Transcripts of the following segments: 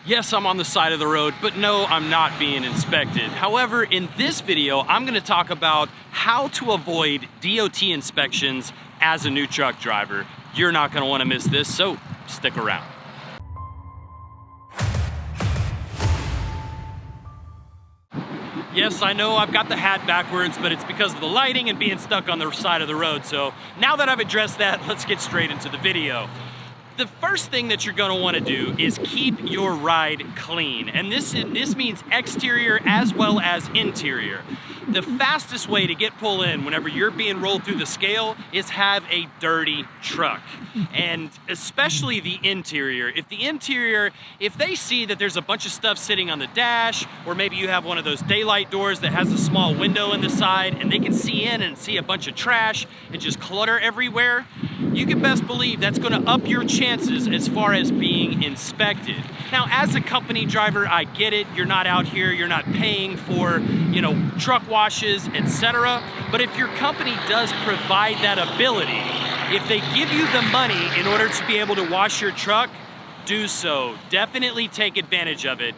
Yes, I'm on the side of the road, but no, I'm not being inspected. However, in this video, I'm gonna talk about how to avoid DOT inspections as a new truck driver. You're not gonna wanna miss this, so stick around. Yes, I know I've got the hat backwards, but it's because of the lighting and being stuck on the side of the road. So now that I've addressed that, let's get straight into the video. The first thing that you're gonna wanna do is keep your ride clean. And this means exterior as well as interior. The fastest way to get pull in whenever you're being rolled through the scale is have a dirty truck. And especially the interior. If they see that there's a bunch of stuff sitting on the dash, or maybe you have one of those daylight doors that has a small window in the side and they can see in and see a bunch of trash and just clutter everywhere, you can best believe that's gonna up your chances as far as being inspected. Now, as a company driver, I get it. You're not out here, you're not paying for, truck washes, etc. But if your company does provide that ability, if they give you the money in order to be able to wash your truck, do so. Definitely take advantage of it.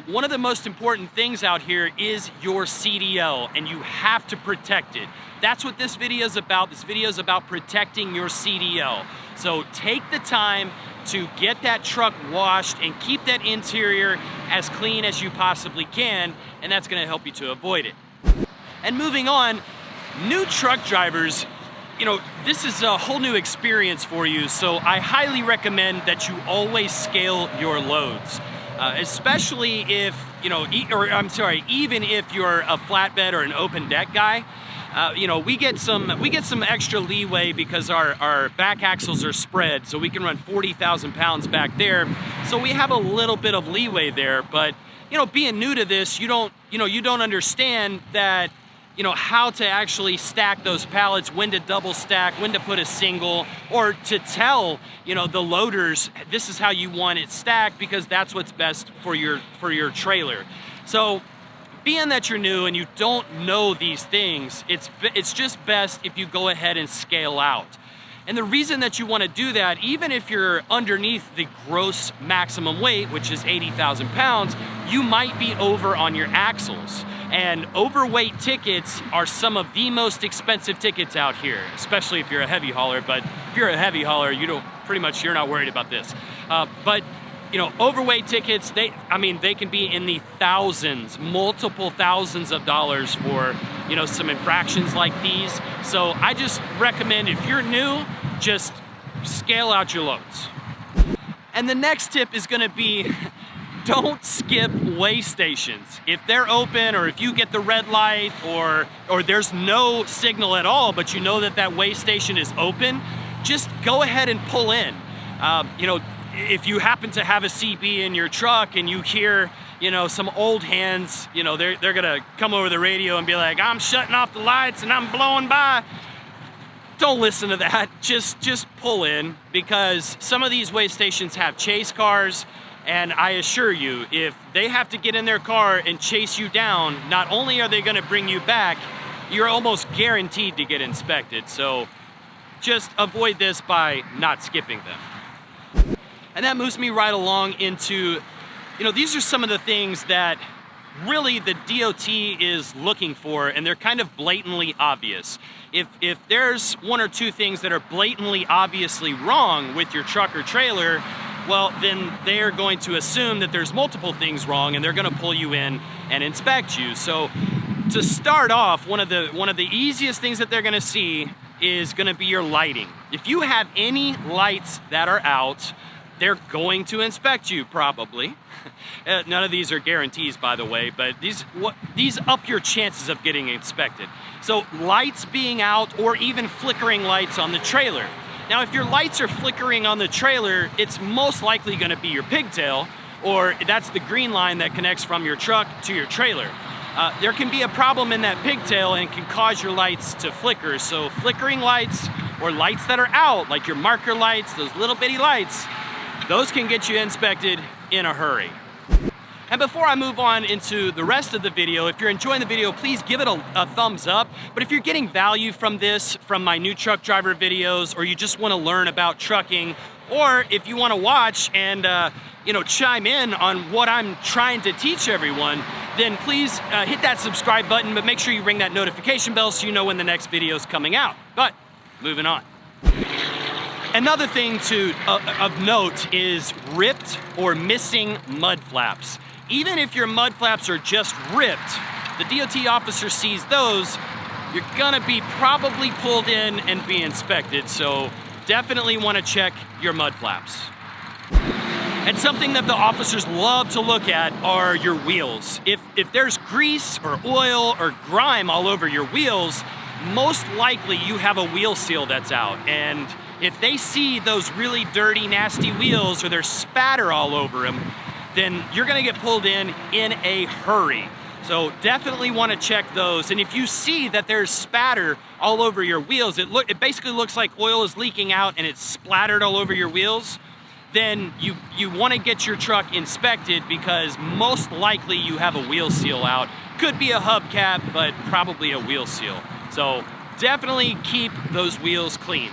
One of the most important things out here is your CDL, and you have to protect it. That's what this video is about. This video is about protecting your CDL. So take the time to get that truck washed and keep that interior as clean as you possibly can, and that's gonna help you to avoid it. And moving on, new truck drivers, this is a whole new experience for you, so I highly recommend that you always scale your loads. Especially if, even if you're a flatbed or an open deck guy. We get some extra leeway because our back axles are spread, so we can run 40,000 pounds back there. So we have a little bit of leeway there, but being new to this, you don't understand that, how to actually stack those pallets, when to double stack, when to put a single, or to tell, the loaders, this is how you want it stacked because that's what's best for your trailer. So being that you're new and you don't know these things, it's just best if you go ahead and scale out. And the reason that you want to do that, even if you're underneath the gross maximum weight, which is 80,000 pounds, you might be over on your axles. And overweight tickets are some of the most expensive tickets out here, especially if you're a heavy hauler. But if you're a heavy hauler, you're not worried about this. But overweight tickets, they can be in the thousands, multiple thousands of dollars for, some infractions like these. So I just recommend, if you're new, just scale out your loads. And the next tip is gonna be, don't skip weigh stations. If they're open, or if you get the red light, or there's no signal at all, but you know that weigh station is open, just go ahead and pull in. If you happen to have a CB in your truck and you hear, some old hands, they're gonna come over the radio and be like, I'm shutting off the lights and I'm blowing by. Don't listen to that, just pull in, because some of these weigh stations have chase cars, and I assure you, if they have to get in their car and chase you down, not only are they gonna bring you back, you're almost guaranteed to get inspected. So just avoid this by not skipping them. And that moves me right along into, these are some of the things that really the DOT is looking for, and they're kind of blatantly obvious. If there's one or two things that are blatantly obviously wrong with your truck or trailer, well, then they're going to assume that there's multiple things wrong, and they're gonna pull you in and inspect you. So to start off, one of the easiest things that they're gonna see is gonna be your lighting. If you have any lights that are out, they're going to inspect you, probably. None of these are guarantees, by the way, but these up your chances of getting inspected. So lights being out, or even flickering lights on the trailer. Now, if your lights are flickering on the trailer, it's most likely gonna be your pigtail, or that's the green line that connects from your truck to your trailer. There can be a problem in that pigtail and can cause your lights to flicker. So flickering lights, or lights that are out, like your marker lights, those little bitty lights, those can get you inspected in a hurry. And before I move on into the rest of the video, if you're enjoying the video, please give it a thumbs up. But if you're getting value from this, from my new truck driver videos, or you just want to learn about trucking, or if you want to watch and chime in on what I'm trying to teach everyone, then please hit that subscribe button, but make sure you ring that notification bell so you know when the next video is coming out. But moving on. Another thing of note is ripped or missing mud flaps. Even if your mud flaps are just ripped, the DOT officer sees those, you're gonna be probably pulled in and be inspected. So definitely wanna check your mud flaps. And something that the officers love to look at are your wheels. If there's grease or oil or grime all over your wheels, most likely you have a wheel seal that's out. And if they see those really dirty, nasty wheels or there's spatter all over them, then you're gonna get pulled in a hurry. So definitely wanna check those. And if you see that there's spatter all over your wheels, it basically looks like oil is leaking out and it's splattered all over your wheels, then you wanna get your truck inspected because most likely you have a wheel seal out. Could be a hubcap, but probably a wheel seal. So definitely keep those wheels clean.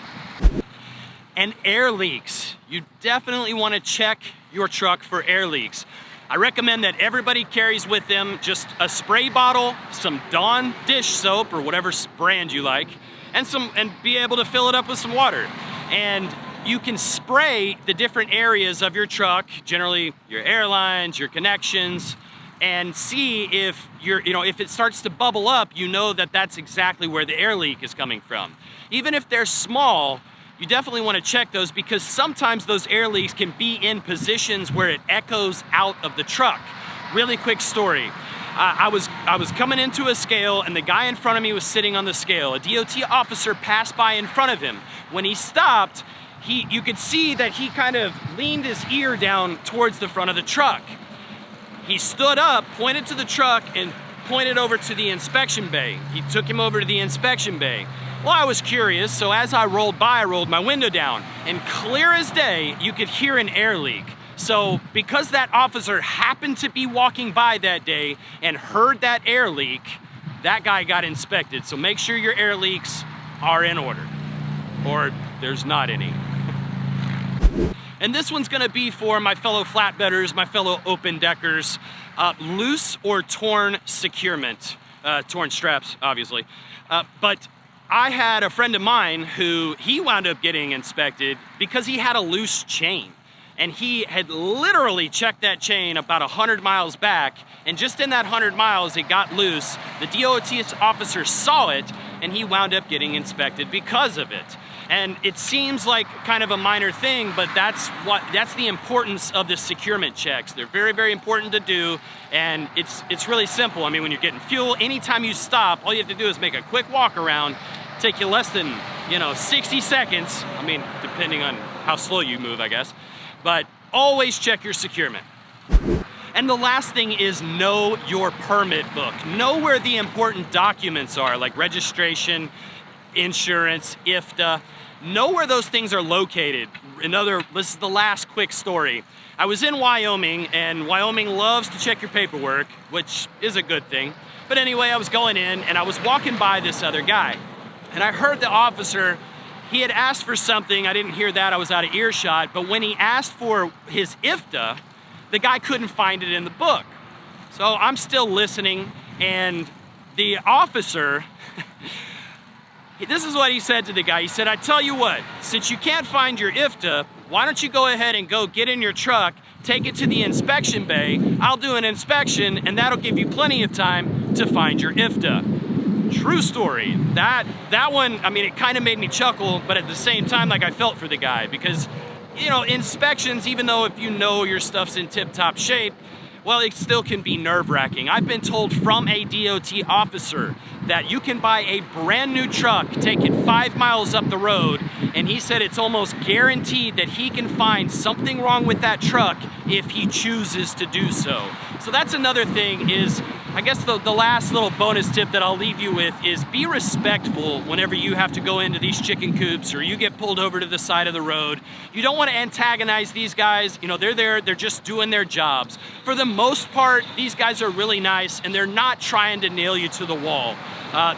And air leaks. You definitely wanna check your truck for air leaks. I recommend that everybody carries with them just a spray bottle, some Dawn dish soap or whatever brand you like, and be able to fill it up with some water. And you can spray the different areas of your truck, generally your air lines, your connections, and see if if it starts to bubble up, you know that that's exactly where the air leak is coming from. Even if they're small, you definitely want to check those because sometimes those air leaks can be in positions where it echoes out of the truck. Really quick story. I was coming into a scale and the guy in front of me was sitting on the scale. A DOT officer passed by in front of him. When he stopped, you could see that he kind of leaned his ear down towards the front of the truck. He stood up, pointed to the truck, and pointed over to the inspection bay. He took him over to the inspection bay. Well, I was curious, so as I rolled by, I rolled my window down, and clear as day, you could hear an air leak. So because that officer happened to be walking by that day and heard that air leak, that guy got inspected. So make sure your air leaks are in order, or there's not any. And this one's gonna be for my fellow flatbedders, my fellow open deckers, loose or torn securement, torn straps, obviously. But I had a friend of mine who he wound up getting inspected because he had a loose chain. And he had literally checked that chain about 100 miles back, and just in that 100 miles, it got loose. The DOT officer saw it, and he wound up getting inspected because of it. And it seems like kind of a minor thing, but that's the importance of the securement checks. They're very, very important to do, and it's really simple. I mean, when you're getting fuel, anytime you stop, all you have to do is make a quick walk around, take you less than 60 seconds. I mean, depending on how slow you move, I guess. But always check your securement. And the last thing is know your permit book. Know where the important documents are, like registration, insurance, IFTA. Know where those things are located. This is the last quick story. I was in Wyoming, and Wyoming loves to check your paperwork, which is a good thing. But anyway, I was going in, and I was walking by this other guy, and I heard the officer. He had asked for something, I didn't hear that, I was out of earshot, but when he asked for his IFTA, the guy couldn't find it in the book. So I'm still listening, and the officer, this is what he said to the guy. He said, I tell you what, since you can't find your IFTA, why don't you go ahead and go get in your truck, take it to the inspection bay, I'll do an inspection, and that'll give you plenty of time to find your IFTA. True story. That one, I mean, it kind of made me chuckle, but at the same time, like, I felt for the guy because, inspections, even though if you know your stuff's in tip-top shape, well, it still can be nerve-wracking. I've been told from a DOT officer that you can buy a brand new truck, take it 5 miles up the road, and he said it's almost guaranteed that he can find something wrong with that truck if he chooses to do so. So that's another thing is, I guess the last little bonus tip that I'll leave you with is be respectful whenever you have to go into these chicken coops or you get pulled over to the side of the road. You don't want to antagonize these guys. They're there, they're just doing their jobs. For the most part, these guys are really nice and they're not trying to nail you to the wall.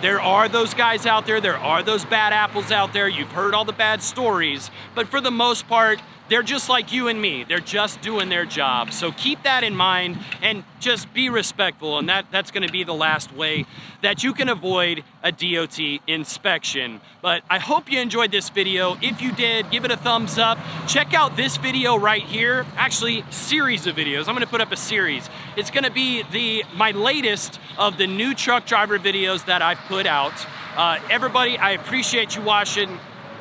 There are those guys out there are those bad apples out there, you've heard all the bad stories, but for the most part, they're just like you and me. They're just doing their job. So keep that in mind and just be respectful. And that's gonna be the last way that you can avoid a DOT inspection. But I hope you enjoyed this video. If you did, give it a thumbs up. Check out this video right here. Actually, series of videos. I'm gonna put up a series. It's gonna be my latest of the new truck driver videos that I've put out. Everybody, I appreciate you watching.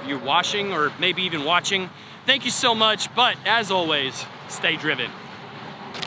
You're watching or maybe even watching. Thank you so much, but as always, stay driven.